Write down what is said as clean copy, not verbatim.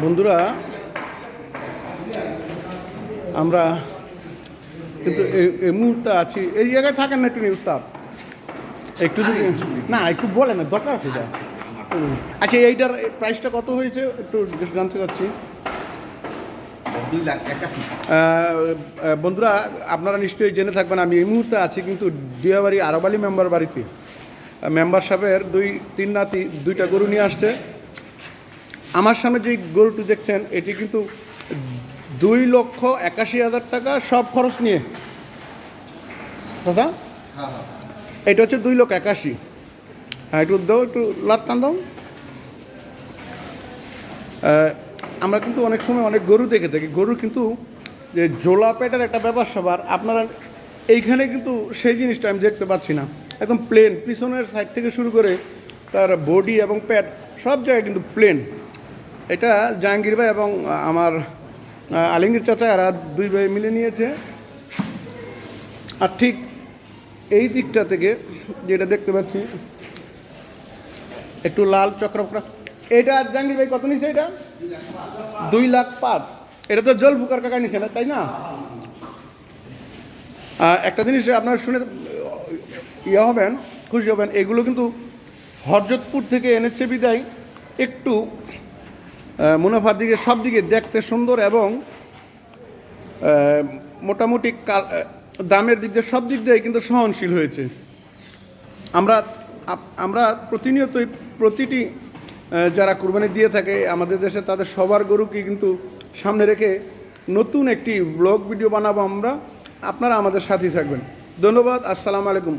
বন্ধুরা, আমরা কিন্তু এই মুহূর্তে আছি, এই জায়গায় থাকেন না একটু নিউজটা একটু যদি না একটু বলে না দরকার আছে এটা। আচ্ছা, এইটার প্রাইসটা কত হয়েছে একটু জানতে চাচ্ছি। 2,81,000। বন্ধুরা, আপনারা নিশ্চয়ই জেনে থাকবেন আমি এই মুহূর্তে আছি কিন্তু দিয়াবাড়ি আরবালি মেম্বার বাড়িতে। মেম্বার সাহেবের 2-3 নাতি 2টা গরু নিয়ে আসছে। আমার সামনে যে গরুটি দেখছেন এটি কিন্তু 2,81,000 টাকা সব খরচ নিয়ে। চাচা, এটা হচ্ছে 2,81,000। হ্যাঁ, একটু দাও, একটু লাট টান দাও। আমরা কিন্তু অনেক সময় অনেক গরু দেখে থাকি, গরু কিন্তু যে জোলা পেটের একটা ব্যাপার স্যাপার আপনারা এইখানে কিন্তু সেই জিনিসটা আমি দেখতে পাচ্ছি না। একদম প্লেন, পিছনের সাইড থেকে শুরু করে তার বডি এবং প্যাট সব জায়গায় কিন্তু প্লেন। এটা জাহাঙ্গীর ভাই এবং আমার আলিঙ্গির চাচা এরা 2 ভাই মিলে নিয়েছে। আর ঠিক এই দিকটা থেকে যেটা দেখতে পাচ্ছি একটু লাল চক্রকরা, এটা জাহাঙ্গীর ভাই কত নিচ্ছে? এটা 2,05,000। এটা তো জল ফুকার কাকা নিচ্ছে না, তাই না? একটা জিনিস আপনারা শুনে হবেন, খুশি হবেন, এগুলো কিন্তু হরজতপুর থেকে এনেছে বিদায় একটু মুনাফার দিকে সব দিকে দেখতে সুন্দর এবং মোটামুটি দামের দিক দিয়ে সব দিক দিয়ে কিন্তু সহনশীল হয়েছে। আমরা প্রতিনিয়তই প্রতিটি যারা কুরবানি দিয়ে থাকে আমাদের দেশে তাদের সবার গরুকে কিন্তু সামনে রেখে নতুন একটি ব্লগ ভিডিও বানাবো আমরা। আপনারা আমাদের সাথেই থাকবেন। ধন্যবাদ। আসসালামু আলাইকুম।